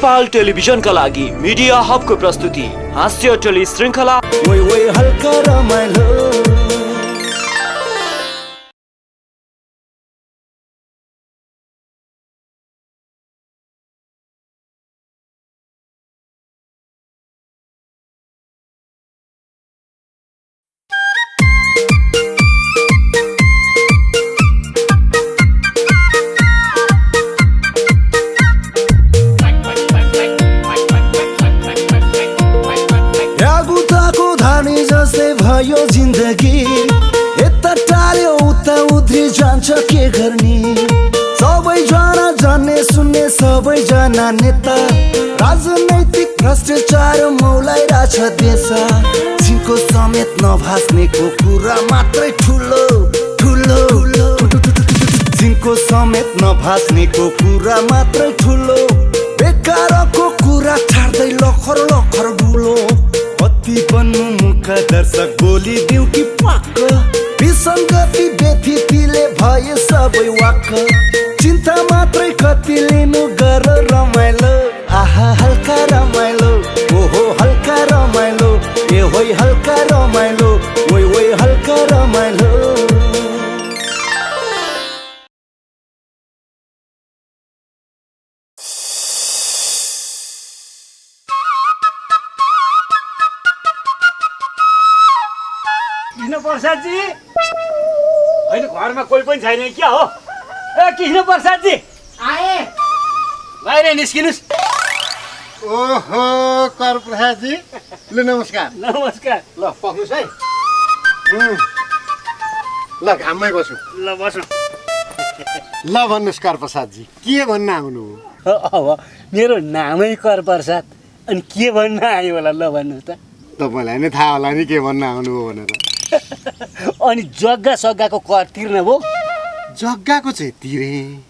नेपाल टेलिभिजनका लागि मिडिया हबको प्रस्तुति हास्य टेली श्रृङ्खला ओइ हल्का रमाइलो। भयो जिन्दगी यता टाल्यो उता उध्री जान्छ के गर्ने। सबैजना जान्ने सुन्ने सबैजना नेता राजनैतिक भ्रष्टाचार मौलाइरहेछ देश। जिनको समेत नभास्नेको कुरा मात्रै ठुलो ठुलो, जिनको समेत नभास्नेको कुरा मात्रै ठुलो। बेकारको कुरा छाड्दै लखर लखर बुलो। कति बन्नु मुखा दर्शक बोलिदिउ कि पाक। विसङ्गति व्यथितिले भए सबै वाक। चिन्ता मात्रै कति लिनु गर रमाइलो। आहा हल्का रमाइलो, ओहो हल्का रमाइलो। ए होइ हल्का रमाइलो, ओइ हल्का रमाइलो। प्रसाद जी होइन घरमा कोही पनि छैन क्या हो? ए कृष्ण प्रसाद जी आए, बाहिर निस्किनुस्। ओहो कर प्रसाद जी, ल नमस्कार। नमस्कार। ल पक्नुस् है। ल घाममै बसौँ। ल बसौँ। ल भन्नुहोस् कर प्रसाद जी, के भन्न आउनु? अब मेरो नामै कर प्रसाद, अनि के भन्न आयो होला? ल भन्नुहोस् त। तपाईँलाई नै थाहा होला नि के भन्न आउनु हो भनेर। अनि जग्गा सग्गाको कर तिर्न भयो? जग्गाको चाहिँ तिरेँ,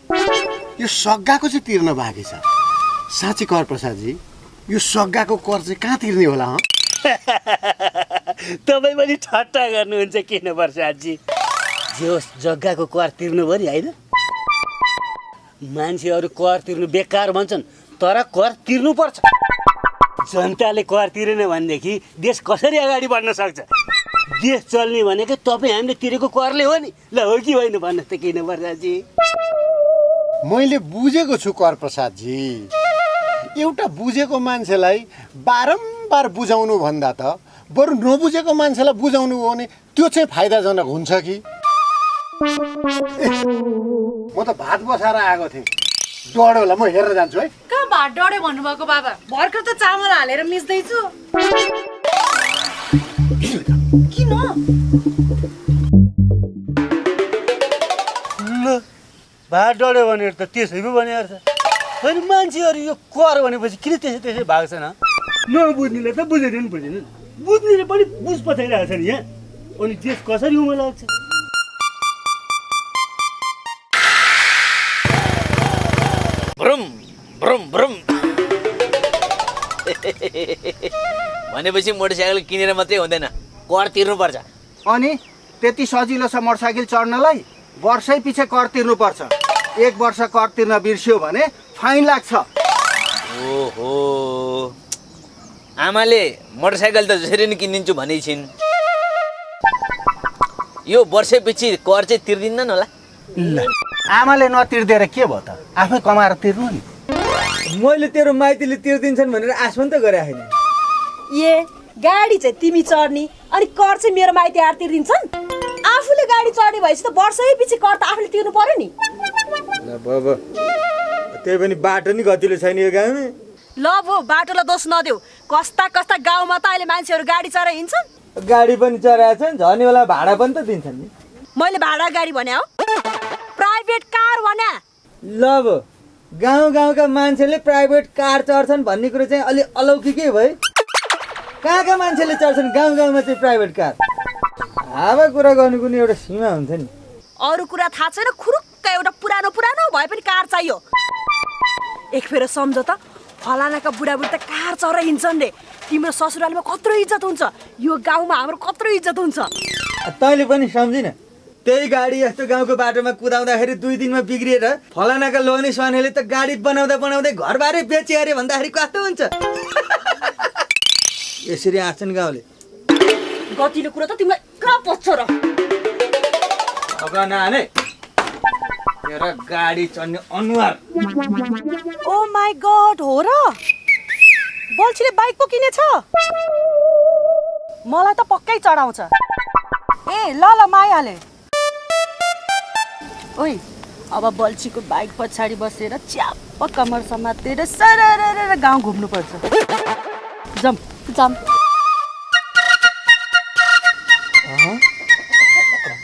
यो सग्गाको चाहिँ तिर्न बाँकी छ। साँच्ची कर प्रसाद जी, यो सग्गाको कर चाहिँ कहाँ तिर्ने होला? तपाईँ पनि ठट्टा गर्नुहुन्छ किन प्रसाद जी? जे होस् जग्गाको कर तिर्नु भयो नि होइन? मान्छेहरू कर तिर्नु बेकार भन्छन्, तर कर तिर्नुपर्छ। जनताले कर तिरेन भनेदेखि देश कसरी अगाडि बढ्न सक्छ? देश चल्ने भनेको तपाईँ हामीले तिरेको करले हो नि। ल हो कि होइन भन्नुहोस् त किन प्रसाद जी? मैले बुझेको छु कर प्रसाद जी, एउटा बुझेको मान्छेलाई बारम्बार बुझाउनु भन्दा त बरु नबुझेको मान्छेलाई बुझाउनु हो भने त्यो चाहिँ फाइदाजनक हुन्छ कि। म त भात बसाएर आएको थिएँ, डढ्यो होला, म हेरेर जान्छु है। कहाँ भात डढ्यो भन्नुभएको बाबा? भर्खर त चामल हालेर मिच्दैछु। किन? ल भात डढ्यो भनेर त त्यसै पो भनेर छ। होइन मान्छेहरू यो कर भनेपछि किन त्यसै भाग्छन्? नबुझ्नेले त बुझेन बुझेन, बुझ्नेले पनि बुझ पछाइरहेको छ नि यहाँ। अनि देश कसरी उमा लाग्छ? भ्रुम भ्रुम भ्रुम भनेपछि मोटरसाइकल किनेर मात्रै हुँदैन, कर तिर्नुपर्छ। अनि त्यति सजिलो छ मोटरसाइकल चढ्नलाई? वर्षै पछि कर तिर्नुपर्छ। एक वर्ष कर तिर्न बिर्स्यो भने फाइन लाग्छ। ओहो, आमाले मोटरसाइकल त जसरी नै किनिदिन्छु भनेकी छिन्, यो वर्षैपछि कर चाहिँ तिर्दिन्नन् होला? ल आमाले नतिर्दिएर के भयो त? आफै कमाएर तिर्नु नि। मैले तेरो माइतीले तिर्दिन्छन् भनेर आश पनि त गरे होइन। ए गाडी चाहिँ तिमी चढ्ने अनि कर चाहिँ मेरो माइती आएर तिर्दिन्छन्? आफूले गाडी चढ्ने भएपछि त वर्षै पछि कर त आफूले तिर्नु पर्यो नि। ल बाबा, त्यही पनि बाटो नि गतिलो छैन यो गाउँमा। ल भो बाटोलाई दोष नदेऊ। कस्ता कस्ता गाउँमा त अहिले मान्छेहरू गाडी चढाइ हिँड्छन्। गाडी पनि चढाएको छन्, झर्नेवाला भाडा पनि त दिन्छन् नि। मैले भाडा गाडी भने हो, प्राइभेट कार भने। ल अब गाउँ गाउँका मान्छेले प्राइभेट कार चढ्छन् भन्ने कुरो चाहिँ अलि अलौकिकै भयो। कहाँका मान्छेले चढ्छन् गाउँ गाउँमा चाहिँ प्राइभेट कार? हावा कुरा गर्नुको नि एउटा सीमा हुन्छ नि। अरू कुरा थाहा छैन, खुरुक्क एउटा पुरानो पुरानो भए पनि कार चाहियो। एक फेर सम्झ त, फलानाका बुढाबुढी त कार चढाइ हिँड्छन् रे। तिम्रो ससुरालीमा कत्रो इज्जत हुन्छ, यो गाउँमा हाम्रो कत्रो इज्जत हुन्छ। तैँले पनि सम्झिन, त्यही गाडी यस्तो गाउँको बाटोमा कुदाउँदाखेरि 2 दिनमा बिग्रिएर फलानाका लोग्ने स्वानेले त गाडी बनाउँदा बनाउँदै घरबारै बेचे अरे भन्दाखेरि कस्तो हुन्छ? यसरी आछन् गाउँले। गतिलो कुरा त तिमीलाई कहाँ पस्छ र? अब नाने तेरो गाडी चढ्ने अनुहार। ओ माई गॉड, हो र? बल्छीले बाइक पो किनेछ? मलाई त पक्कै चढाउँछ। ए ल ल मायाले। ओइ, अब बल्छीको बाइक पछाडि बसेर च्याप्प कमर समातेर सरर गाउँ घुम्नुपर्छ। जम जम।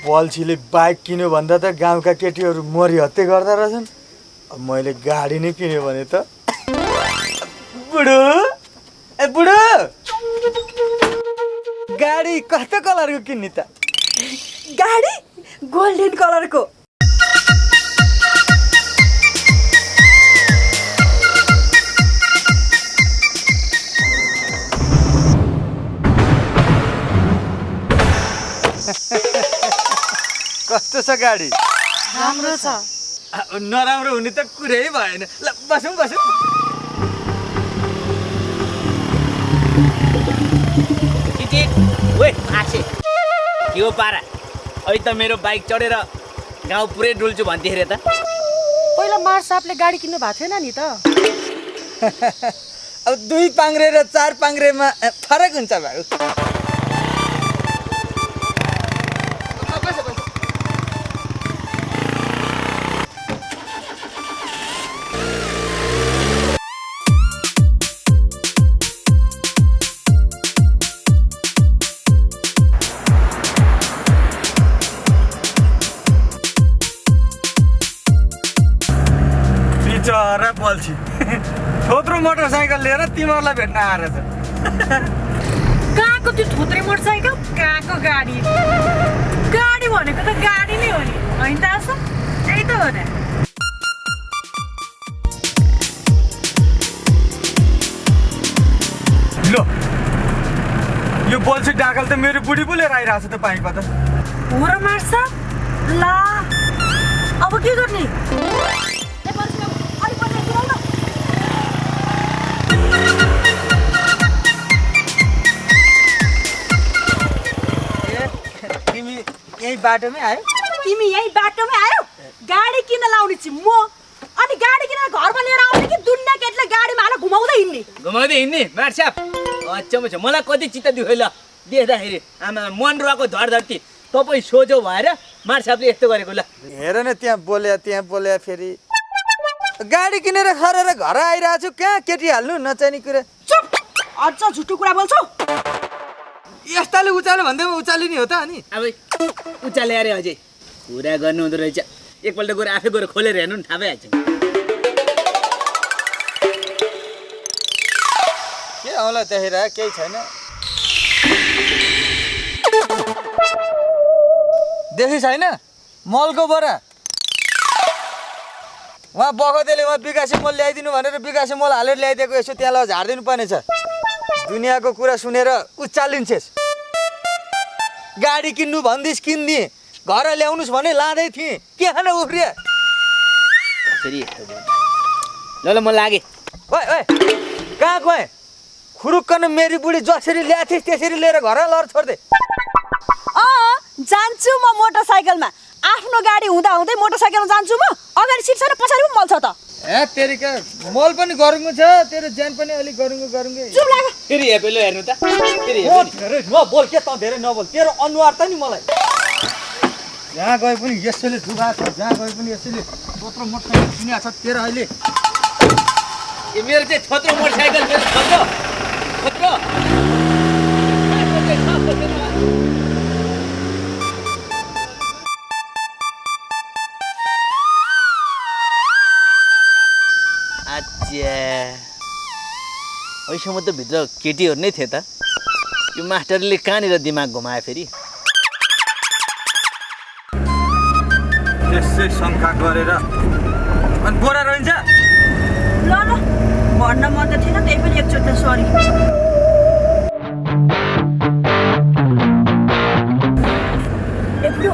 बल्छीले बाइक किन्यो भन्दा त गाउँका केटीहरू मरि हत्ते गर्दा रहेछन्। अब मैले गाडी नै किन्यो भने त बुढो ए बुढो गाडी कस्तो कलरको किन्ने त? गाडी गोल्डन कलरको। कस्तो छ गाडी? राम्रो छ। नराम्रो हुने त कुरै भएन। ल बसौँ बसौँ। ओए आसे के हो पारा? अहिले त मेरो बाइक चढेर गाउँ पुरै डुल्छु भन्थे त। पहिला मार साहबले गाडी किन्नु भएको थिएन नि त। अब 2 पाङ्ग्रे र 4 पाङ्ग्रेमा फरक हुन्छ भाउ। बिचरा बल्छी थोत्रो मोटरसाइकल लिएर तिमीहरूलाई भेट्न आएर छ। कहाँको त्यो थोत्रे मोटरसाइकल, कहाँको गाडी? गाडी भनेको त गाडी नै हो नि, होइन त? आशा त्यही त हो नि। ल यो बल्छी डाकल त मेरो बुढी पो लिएर आइरहेको छ त पाइपा त। हो र मार साहब? ला अब के गर्ने? यही बाटोमै आयो? तिमी यही बाटोमै आयो? गाडी किन लाउने छि म? अनि गाडी किनेर घरमा लिएर आउने कि दुनिया केटले गाडीमा हालेर घुमाउँदै हिँड्ने? घुमाउँदै हिँड्ने मार्साप। अच्छा मछ मलाई कति चित्त दुख्यो ल देख्दाखेरि। आमा मन रुवाको धडधड्ती। तपाईँ सोझो भएर मार्सापले यस्तो गरेको ल। हेर न त्यहाँ बोल्या फेरि। गाडी किनेर खरेर घर आइरहेको छु, कहाँ केटी हाल्नु नचाहिने कुरा। चुप, अझ झुटो कुरा बोल्छौ? यस्ताले उचाल्यो भन्दैमा उचालिने हो त अनि? अब उचाले अरे अझै कुरा गर्नु हुँदो रहेछ। एकपल्ट गएर आफै गएर खोलेर हेर्नु नि थाहा भइहाल्छ। के होला त्यहीँर केही छैन। देखि छैन मलको बोरा? उहाँ बखतेले उहाँ विकासे मल ल्याइदिनु भनेर विकासे मल हालेर ल्याइदिएको। यसो त्यहाँलाई झारिदिनु पर्ने छ। दुनियाँको कुरा सुनेर उचालिन्छेस्। गाडी किन्नु भन्दिस् किनिदिएँ, घर ल्याउनुहोस् भने लाँदै थिएँ, के खान उफ्रिया? फेरि यस्तो भयो। ल ल म लागेँ। ओए ओए कहाँ गएँ? खुरुक्कन मेरी बुढी जसरी ल्याथिस् त्यसरी लिएर घर लर छोड्दे। जान्छु म मोटरसाइकलमा। आफ्नो गाडी हुँदा हुँदै मोटरसाइकलमा जान्छु म? अगाडि सिट छैन, पछाडि पो मल छ त। ए तेरिका मल पनि गरुङ्गो छ, तेरो ज्यान पनि अलिक गरुङ्गो। चुप लाग। फेरि हेपेलो हेर्नु त। फेरि धेरै नबोल के त, धेरै नबोल। तेरो अनुहार त नि मलाई जहाँ गए पनि यसैले डुबा छ, जहाँ गए पनि यसैले थोत्रो मोटरसाइकल किनेको छ तेरो अहिले। मेरो चाहिँ छत्रो मोटरसाइकल मेरो छत्रो। अहिलेसम्म त भित्र केटीहरू नै थिए त। यो मास्टरले कहाँनिर दिमाग घुमायो फेरि? त्यसै शङ्का गरेर अनि बोरा रहन्छ। ल ल भन्न मन त थिएन, त्यही पनि एकचोटि सरी। ए बुढो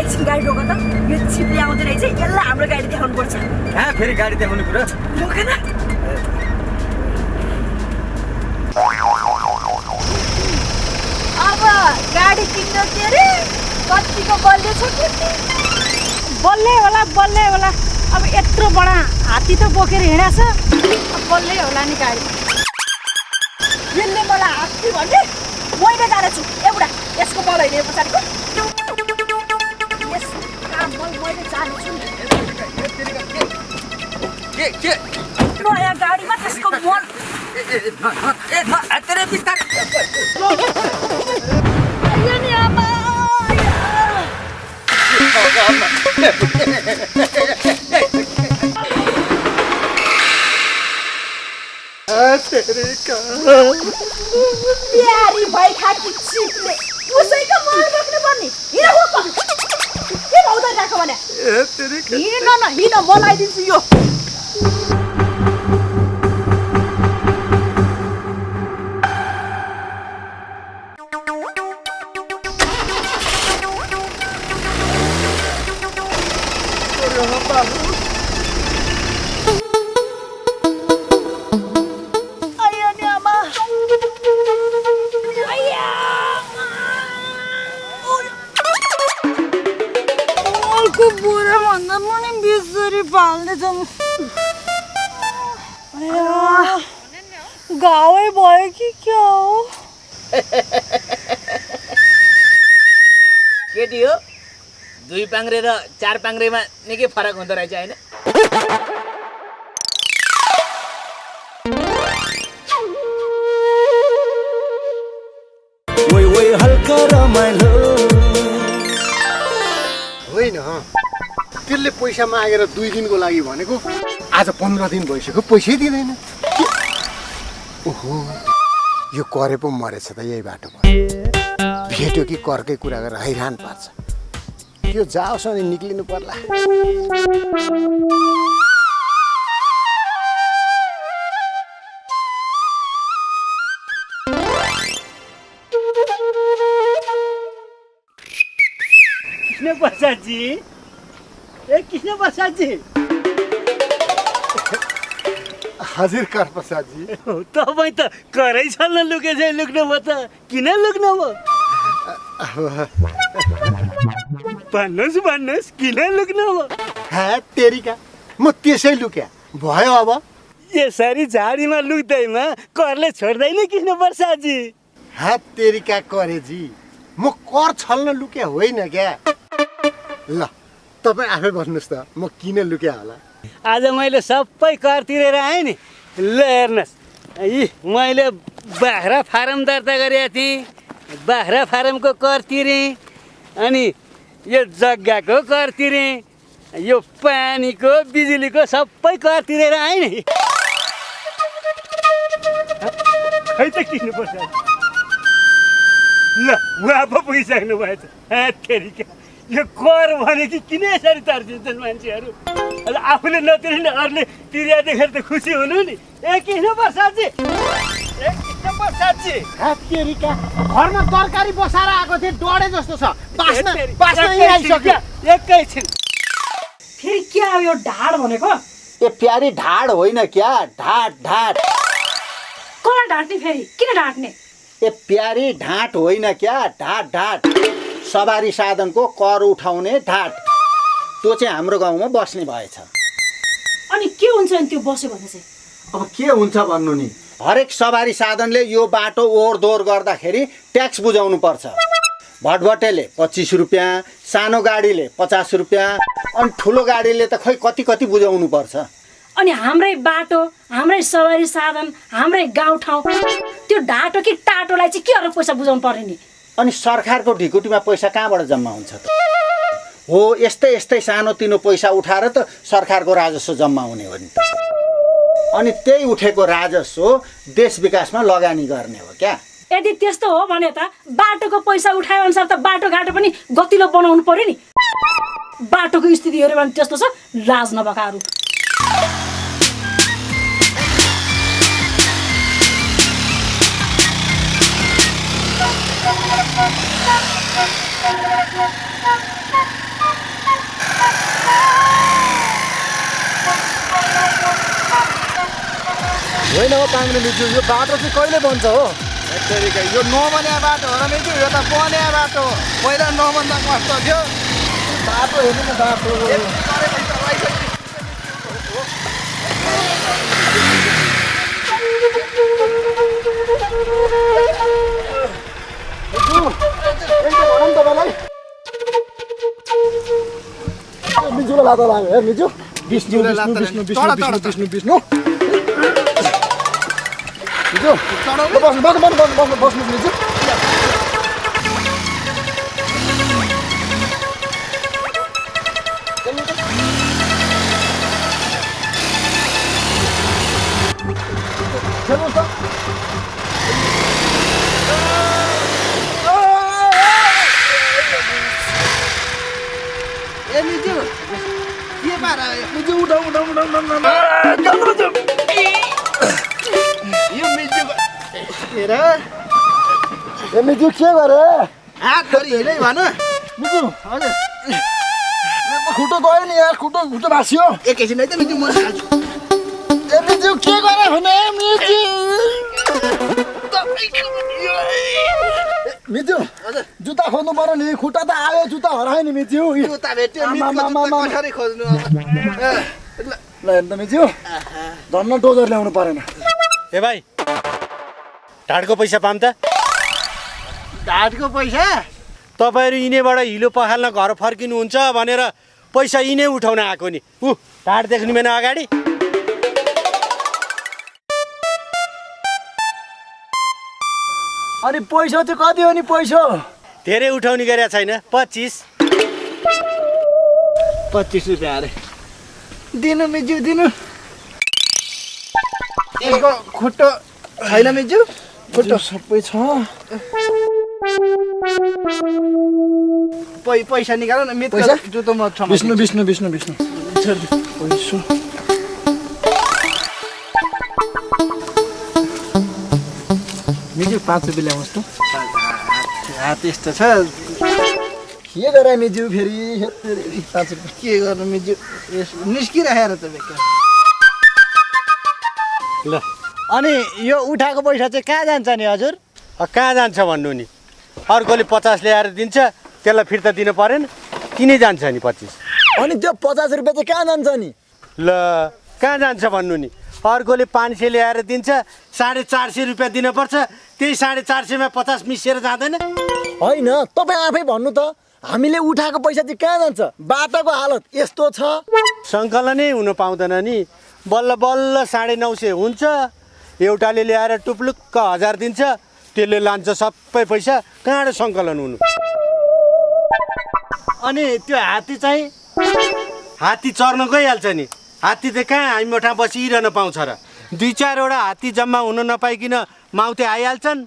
एकछिन गाडी रोक त यो चिप्ले आउँदै रहेछ यसलाई हाम्रो गाडी देखाउनु पर्छ कहाँ फेरि गाडी देखाउने कुरा रोक न अब गाडी किन्न के अरे कतिको बल्ले छ के बल्लै होला अब यत्रो बडा हात्ती त बोकेर हिँडेछ बल्लै होला नि गाडी यसले मलाई हात्ती भने मैले जानेछु एउटा यसको बल होइन यो पछाडिको यसको काम मैले जानेछु के नयाँ गाडीमा त्यसको बल तेरे बिस्तार नि आमा प्यारी भाइ खाकी चिप्ले उसैको मर बोक्नु पर्ने हिँड के भाउदै राख भने हिँड न हिँड मलाई दिन्छु यो गावै भयो कि क्या हो केटी हो 2 पाङ्रे र 4 पाङ्रेमा निकै फरक हुँदो रहेछ हैन ओइ हल्का रमाइलो होइन त्यसले पैसा मागेर 2 दिनको लागि भनेको आज 15 दिन भइसक्यो पैसै दिँदैन ओहो यो करे पो मरेछ त यही बाटोमा भेट्यो कि करकै कुरा गरेर हैरान पार्छ त्यो जाओस् अनि निक्लिनु पर्ला कृष्ण प्रसाद जी ए कृष्ण प्रसाद जी हजुर कर प्रसाद जी तपाईँ त करै छल्न लुके चाहिँ लुक्नु भयो त किन लुक्नु भयो भन्नुहोस् किन लुक्नु भयो हा तेरिका म त्यसै लुक्या भयो अब यसरी झाडीमा लुक्दैमा करले छोड्दैन कृष्ण प्रसाद जी हा तेरिका करे जी म कर छल्न लुक्या होइन क्या ल तपाईँ आफै भन्नुहोस् त म किन लुक्या होला आज मैले सबै कर तिरेर आएँ नि ल हेर्नुहोस् यी मैले बाख्रा फारम दर्ता गरेको थिएँ बाख्रा फारमको कर तिरेँ अनि यो जग्गाको कर तिरेँ यो पानीको बिजुलीको सबै कर तिरेर आएँ नि खै त किन्नुपर्छ ल उहाँ पो पुगिसक्नु भएछ फेरि यो कर भने कि किन यसरी तर्सिन्छन् मान्छेहरू आफूले नतिर्ने अरूले तिरिया देखेर त खुसी हुनु नि ए कृष्ण प्रसादजी तेरिका घरमा तरकारी बसाएर आएको थिएँ डढे जस्तो छ बास्न आइसक्यो एकैछिन फेरि क्या हो यो ढाड भनेको ए प्यारी ढाड होइन क्या ढाड ढाड कसलाई ढाँट्ने फेरि किन ढाँट्ने ए प्यारी ढाँट होइन क्या ढाड ढाड सवारी साधनको कर उठाउने ढाड त्यो चाहिँ हाम्रो गाउँमा बस्ने भएछ अनि के हुन्छ नि त्यो बस्यो भने चाहिँ अब के हुन्छ भन्नु नि हरेक सवारी साधनले यो बाटो ओहोरदोहोर गर्दाखेरि ट्याक्स बुझाउनु पर्छ भटभटेले 25 रुपियाँ सानो गाडीले 50 रुपियाँ अनि ठुलो गाडीले त खै कति कति बुझाउनु पर्छ अनि हाम्रै बाटो हाम्रै सवारी साधन हाम्रै गाउँठाउँ त्यो ढाटो कि टाटोलाई चाहिँ के अरू पैसा बुझाउनु पर्ने नि अनि सरकारको ढिकुटीमा पैसा कहाँबाट जम्मा हुन्छ त हो यस्तै यस्तै सानोतिनो पैसा उठाएर त सरकारको राजस्व जम्मा हुने हो नि त अनि त्यही उठेको राजस्व देश विकासमा लगानी गर्ने हो क्या यदि त्यस्तो हो भने त बाटोको पैसा उठाए अनुसार त बाटोघाटो पनि गतिलो बनाउनु पर्यो नि बाटोको स्थिति हेऱ्यो भने त्यस्तो छ लाज नभएकाहरू होइन हो पाङ्ने मिज्यू यो बाटो चाहिँ कहिले बन्छ हो यो नबने बाटो हो र मिज्यू यो त बने बाटो हो पहिला नबन्दा कस्तो थियो बाटो हेर्नु न बाटो मिजुलाई लाता लाग्यो हेर मिजु विष्णु विष्णु विष्णु विष्णु विष्णु विष्णु मिजु बस्नु बस्नु बस्नु बस्नु बस्नु बस्नु मिजु खेल्नुहोस् त ए मिज्यू के पारा मिजु उठाउ उठाउ उठाउ यो मिज्यू हेर ए मिजु के गरे हात धरी हेलै भन मिजु हजुर खुट्टो गयो नि यार खुट्टो खुट्टो भाँसियो एकैछिन है त मिज्यू म हाल्छु ए मिजु के गरे भने मिजु मिजु जुत्ता खोज्नु पर्यो नि खुट्टा त आयो जुत्ता हरायो नि मिजु जुत्ता भेट्यो मिजको जुत्ता कसरी खोज्नु अब ल हेर्नु त मिजु धन्न डोजर ल्याउनु परेन ए भाइ ढाडको पैसा पाऊँ त ढाडको पैसा तपाईँहरू यिनीबाट हिलो पखाल्न घर फर्किनुहुन्छ भनेर पैसा यिनै उठाउन आएको नि ढाड देख्नु भएन अगाडि अनि पैसा चाहिँ कति हो नि पैसा धेरै उठाउने गरेको छैन 25 रुपियाँ अरे दिनु मिज्यू दिनु यसको खुट्टो छैन मिज्यू खुट्टो सबै छ पैसा निकाल न मित पैसा? जुत्तो म ठाउँमा विष्णु विष्णु विष्णु विष्णु पैसा मिजु 5 रुपियाँ ल्याउनुहोस् त हात यस्तो छ के गरे मिजु फेरि 5 रुपियाँ के गर्नु मिज्यू निस्किराखेर त बेकार ल अनि यो उठाएको पैसा चाहिँ कहाँ जान्छ नि हजुर कहाँ जान्छ भन्नु नि अर्कोले 50 ल्याएर दिन्छ त्यसलाई फिर्ता दिनु परेन किन जान्छ नि 25 अनि त्यो 50 रुपियाँ चाहिँ कहाँ जान्छ नि ल कहाँ जान्छ भन्नु नि अर्कोले 500 ल्याएर दिन्छ 450 रुपियाँ दिनुपर्छ त्यही 450 मा 50 मिसिएर जाँदैन होइन तपाईँ आफै भन्नु त हामीले उठाएको पैसा चाहिँ कहाँ जान्छ बाटोको हालत यस्तो छ सङ्कलनै हुन पाउँदैन नि बल्ल बल्ल 950 हुन्छ एउटाले ल्याएर टुप्लुक्क 1000 दिन्छ त्यसले लान्छ सबै पैसा कहाँबाट सङ्कलन हुनु अनि त्यो हात्ती चाहिँ हात्ती चर्न गइहाल्छ नि हात्ती त कहाँ हामी मठा बसिरहन पाउँछ र 2-4 वटा हात्ती जम्मा हुन नपाइकन माउते आइहाल्छन्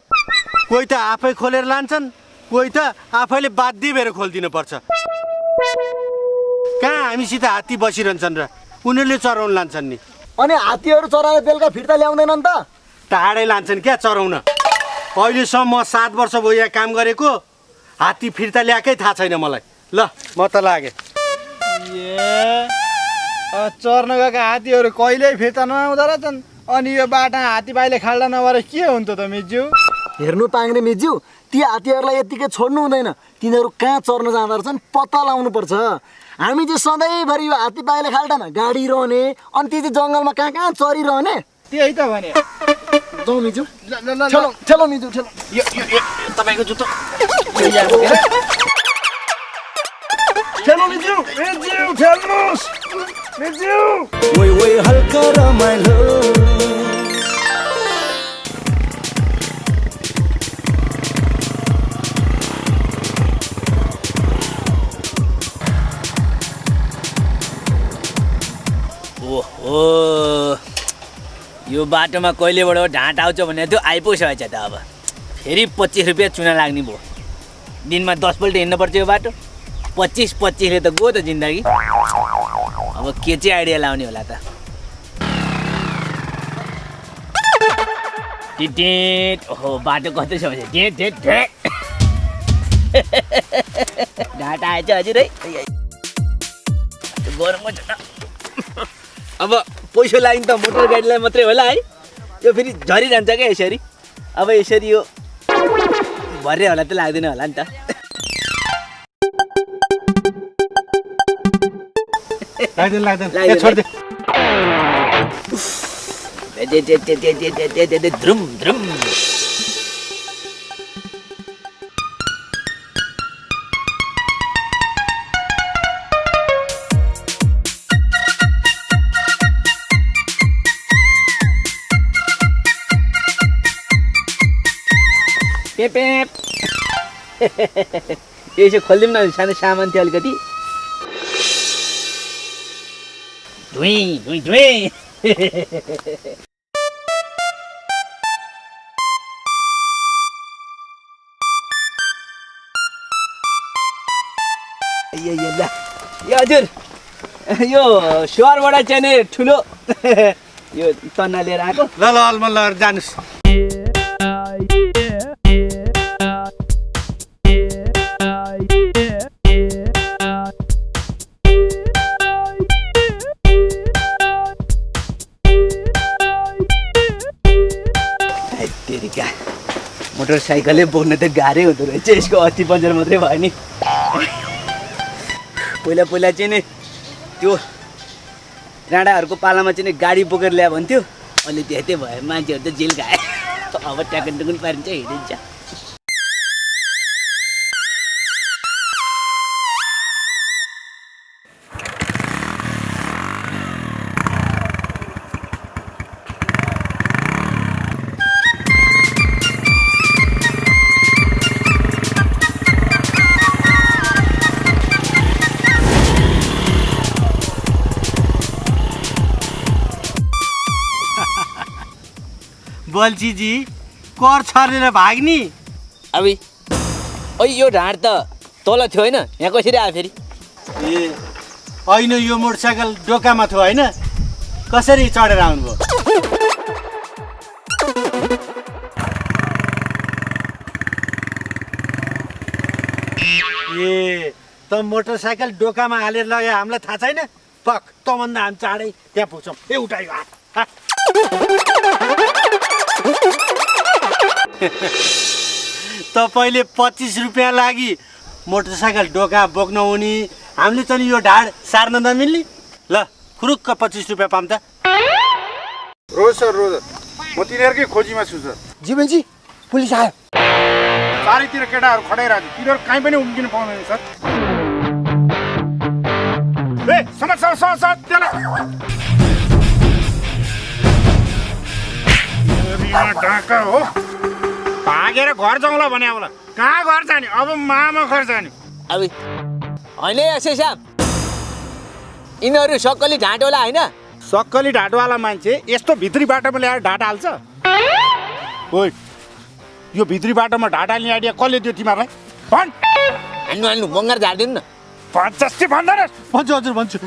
कोही त आफै खोलेर लान्छन् कोही त आफैले बाध्य भएर खोलिदिनु पर्छ कहाँ हामीसित हात्ती बसिरहन्छन् र उनीहरूले चराउन लान्छन् नि अनि हात्तीहरू चराएर बेलुका फिर्ता ल्याउँदैनन् त टाढै लान्छन् क्या चराउन अहिलेसम्म म 7 वर्ष भयो यहाँ काम गरेको हात्ती फिर्ता ल्याएकै थाहा छैन मलाई ल म त लागेँ चर्न गएका हात्तीहरू कहिल्यै फिर्ता नआउँदो रहेछन् अनि यो बाटा हात्ती बाइले खाल्डा नभएर के हुन्थ्यो त मिज्यू हेर्नु पाङ्ने मिज्यू ती हात्तीहरूलाई यत्तिकै छोड्नु हुँदैन तिनीहरू कहाँ चर्न जाँदो रहेछन् पत्ता लाउनु पर्छ हामी चाहिँ सधैँभरि यो हात्ती बाइले खाल्टान गाडी रहने अनि त्यो चाहिँ जङ्गलमा कहाँ कहाँ चरिरहने त्यही त भने जाउँ मिज्यू ठेलो मिज्यू ठेलो तपाईँको जुत्तो ठेलो मिज्यू मिज्यू ठेल्नुहोस् मिज्यू ओइ हल्का रमाइलो ओहो यो बाटोमा कहिलेबाट ढाँट आउँछ भने त्यो आइपुगेछ त अब फेरि 25 रुपियाँ चुना लाग्ने भयो दिनमा 10 पल्ट हिँड्नुपर्छ यो बाटो 25-25ले त गयो त जिन्दगी अब के चाहिँ आइडिया लाउने होला त टिटेट ओहो बाटो कतै छ भने ढेट ढेट ढेट ढाँट आएछ हजुर है गरम छ अब पैसा लाग्ने त मोटर गाडीलाई मात्रै होला है यो फेरि झरिरहन्छ क्या यसरी। अब यसरी यो भरे होला त लाग्दैन होला नि त। लाग्दैन छोड दे। ध्रुम ध्रुम। यसो खोलिदिउँ न, सानो सामान थियो अलिकति। धुई धुई धुई। यो हजुर यो सहरबाट चाहिँ नि ठुलो यो तन्ना लिएर आएको। ल ल अलमल ल जानुस्। मोटरसाइकलले बोक्न त गाह्रै हुँदो रहेछ, यसको अस्ति पन्चर मात्रै भयो नि। पहिला पहिला चाहिँ नि त्यो राणाहरूको पालामा चाहिँ नि गाडी बोकेर ल्यायो भन्थ्यो, अहिले त्यस्तै भयो, मान्छेहरू त जेल खाए। अब ट्याकन टुकुन पारिन्छ, हिँडिन्छ। बल्छी जी कर छरेर भाग्नी। अबि ओ यो ढाड त तल थियो होइन, यहाँ कसरी आयो फेरि? ए होइन, यो मोटरसाइकल डोकामा थियो होइन, कसरी चढेर आउनुभयो? ए त मोटरसाइकल डोकामा हालेर लग्यो, हामीलाई थाहा छैन? पक तँभन्दा हामी चाँडै त्यहाँ पुग्छौँ। ए उठायो हात। तपाईँले 25 रुपियाँ लागि मोटरसाइकल डोका बोक्न हुने, हामीले चाहिँ यो ढाड सार्न नमिल्ने। ल खुरुक्क 25 रुपियाँ पाऊँ त। रोज सर रोज, म तिनीहरूकै खोजीमा छु सर। जीवनजी पुलिस आयो। चारैतिर केटाहरू खडाइरहेको छ, तिनीहरू कहीँ पनि उम्किन पाउँदैन सर। ए समाज त्यसलाई ढाका हो, भागेर घर जाउँला भने होला। कहाँ घर जाने? अब मामा घर जाने। अब होइन यसै साहब, यिनीहरू सक्कली ढाँटोला होइन? सक्कली ढाँटोवाला मान्छे यस्तो भित्री बाटोमा ल्याएर ढाँट हाल्छ? ओइ यो भित्री बाटोमा ढाँट हाल्ने आइडिया कसले दियो तिमीहरूलाई? भन्। हाल्नु हाल्नु बङ्गार झारिदिनु न। पचासी भन्दैन? भन्छु हजुर भन्छु,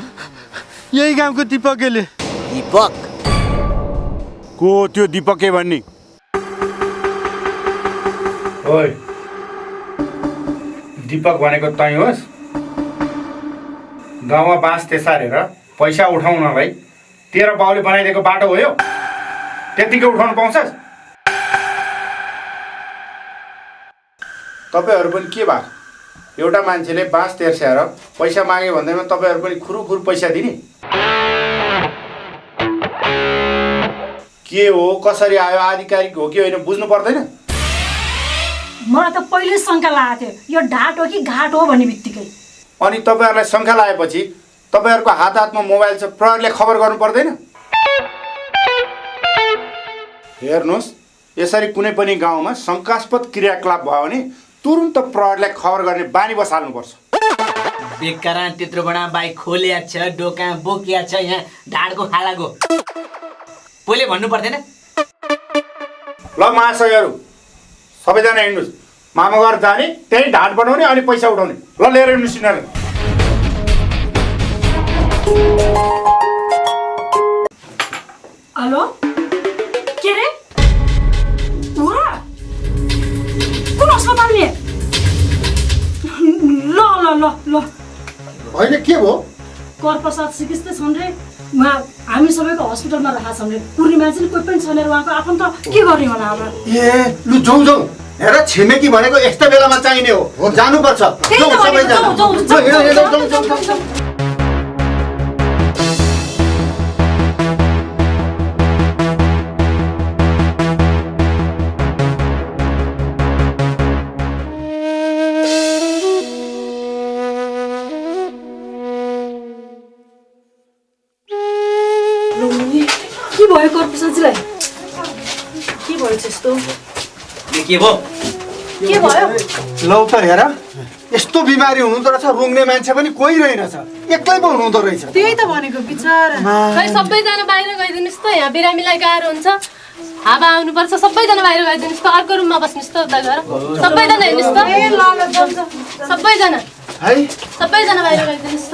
यही गाउँको दिपकले। दिपक को त्यो दिपके भन्ने? ओइ दिपक भनेको तै होस्? गाउँमा बाँस तेसारेर पैसा उठाउनलाई तेरो बाउले बनाइदिएको बाटो हो यो? त्यतिकै उठाउनु पाउँछस्? तपाईँहरू पनि के भएको? एउटा मान्छेले बाँस तेर्स्याएर पैसा माग्यो भन्दैमा तपाईँहरू पनि खुरुखुरु पैसा दिने? के हो, कसरी आयो, आधिकारिक हो कि होइन बुझ्नु पर्दैन? मलाई त पहिले शङ्का लागेको थियो, यो ढाट हो कि घाट हो भन्ने बित्तिकै। अनि तपाईँहरूलाई शङ्का लागेपछि तपाईँहरूको हात हातमा मोबाइल छ, प्रहरीले खबर गर्नु पर्दैन? हेर्नुहोस्, यसरी कुनै पनि गाउँमा शङ्कास्पद क्रियाकलाप भयो भने तुरुन्त प्रहरीलाई खबर गर्ने बानी बसाल्नुपर्छ। बेकारा त्यत्रो बडा बाइक खोलिया छ, डोका बोकिया छ, यहाँ ढाडको खालाको पहिले भन्नु पर्दैन? ल महाशयहरू सबैजना हिँड्नुहोस्, मामा घर जाने, त्यही ढाड बनाउने अनि पैसा उठाउने। ल लिएर हिँड्नुहोस् यिनीहरू। हेलो के रे हो र? कुन अस्पताल नि? ल ल ल ल होइन के भयो? कर प्रसाद सिकिस्ते छन् रे, उहाँ हामी सबैको हस्पिटलमा राखेको छ भने कुर्ने मान्छे कोही पनि छैन उहाँको आफन्त के गर्ने होला हाम्रो ए लु जाउँ हेर छिमेकी भनेको यस्तो बेलामा चाहिने हो जानुपर्छ जाउँ सबैजना के भयो कर्पुसाजीलाई के भयो त्यस्तो के भयो के भयो लौ त हेर यस्तो बिमारी हुनुहुँदो रहेछ रुङ्ने मान्छे पनि कोही रहेनछ एक्लै पो हुनुहुँदो रहेछ त्यही त भनेको बिचारा खै सबैजना बाहिर गइदिनुहोस् त यहाँ बिरामीलाई गाह्रो हुन्छ हावा आउनुपर्छ सबैजना बाहिर गइदिनुहोस् त अर्को रुममा बस्नुहोस् त उता गएर सबैजना हेर्नुहोस् त सबैजना है सबैजना बाहिर गइदिनुहोस् त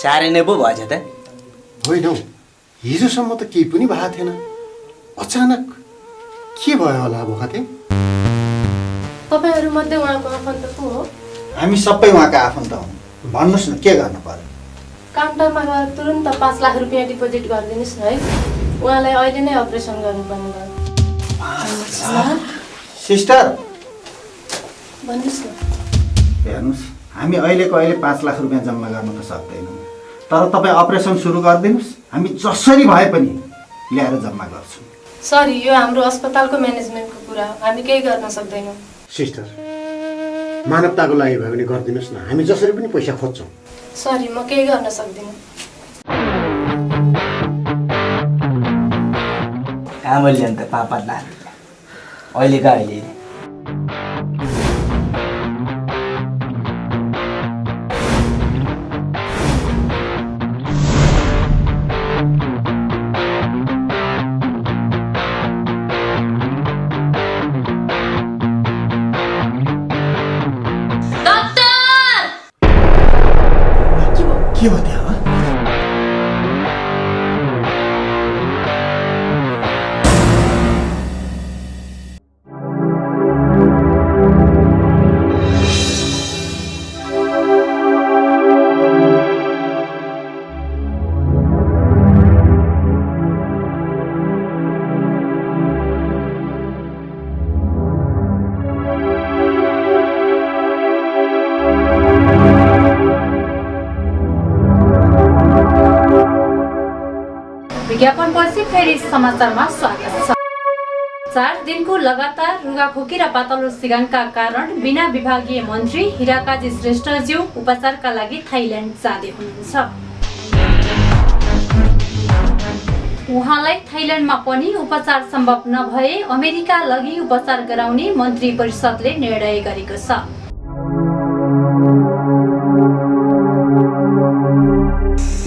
साह्रै नै पो भएछ त होइन हौ हिजोसम्म त केही पनि भएको थिएन अचानक के भयो होला भोकाते तपाईहरु मध्ये उहाँको आफन्त को हो हामी सबै उहाँका आफन्त हौ भन्नुस् न के गर्नु पर्यो काउन्टरमा गएर तुरुन्त 5 लाख रुपैयाँ डिपोजिट गरिदिनुस् न है उहाँलाई अहिले नै अपरेसन गर्नुपर्ने भयो सिस्टर भन्नुस् न हेर्नुस् हामी अहिलेको अहिले 5 लाख रुपैयाँ जम्मा गर्न त सक्दैनौँ तर तपाईँ अपरेसन सुरु गरिदिनुहोस् हामी जसरी भए पनि ल्याएर जम्मा गर्छौँ सरी यो हाम्रो अस्पतालको म्यानेजमेन्टको कुरा हो हामी केही गर्न सक्दैनौँ सिस्टर मानवताको लागि भयो भने गरिदिनुहोस् न हामी जसरी पनि पैसा खोज्छौँ सरी म केही गर्न सक्दिनँ आमाले अन्त 5 लाख अहिलेका अहिले के भयो त्यहाँ विज्ञापनपछि फेरि समाचारमा स्वागत छ 4 दिनको लगातार रुगाखोकी र पातलो सिगानका कारण बिना विभागीय मन्त्री हिराकाजी श्रेष्ठज्यू उपचारका लागि थाइल्यान्ड जाँदै हुनुहुन्छ उहाँलाई थाइल्यान्डमा पनि उपचार सम्भव नभए अमेरिका लगी उपचार गराउने मन्त्री परिषदले निर्णय गरेको छ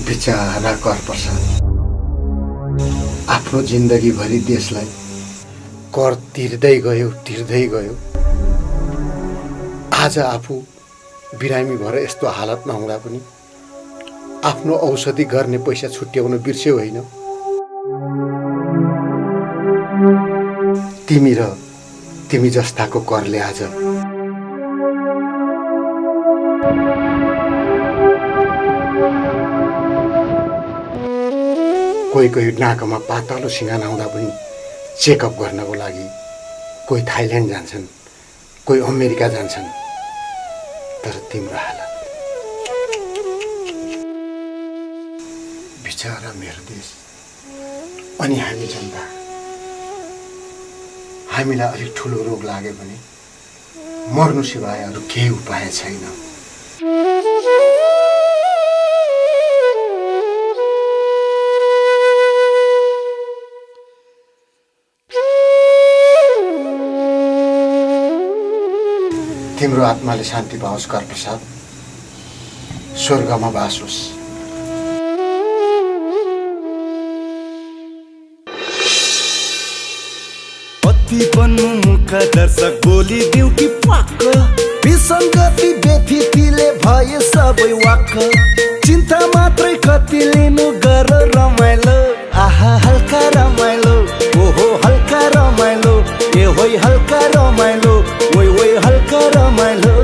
बिचारा कर प्रसाद आफ्नो जिन्दगीभरि देशलाई कर तिर्दै गयो आज आफू बिरामी भएर यस्तो हालतमा हुँदा पनि आफ्नो औषधि गर्ने पैसा छुट्याउन बिर्स्यो होइन तिमी र तिमी जस्ताको करले आज कोही नाकमा पातलो सिँगान आउँदा पनि चेकअप गर्नको लागि कोही थाइल्यान्ड जान्छन् कोही अमेरिका जान्छन् तर तिम्रो हालत बिचारा मेरो देश अनि हामी जनता हामीलाई अलिक ठुलो रोग लाग्यो भने मर्नु सिवाय अरू केही उपाय छैन तिम्रो आत्माले शान्ति पाओस् कर प्रसाद स्वर्गमा बास होस् कति बन्नु मुख दर्शक बोलिदिउ कि पाक विसङ्गति व्यथितिले भए सबै वाक्क चिन्ता मात्रै कति लिनु गर रमाइलो आहा हल्का रमाइलो ओहो हल्का रमाइलो ए होइ हल्का रमाइलो ओइ ओइ हल्का रमाइलो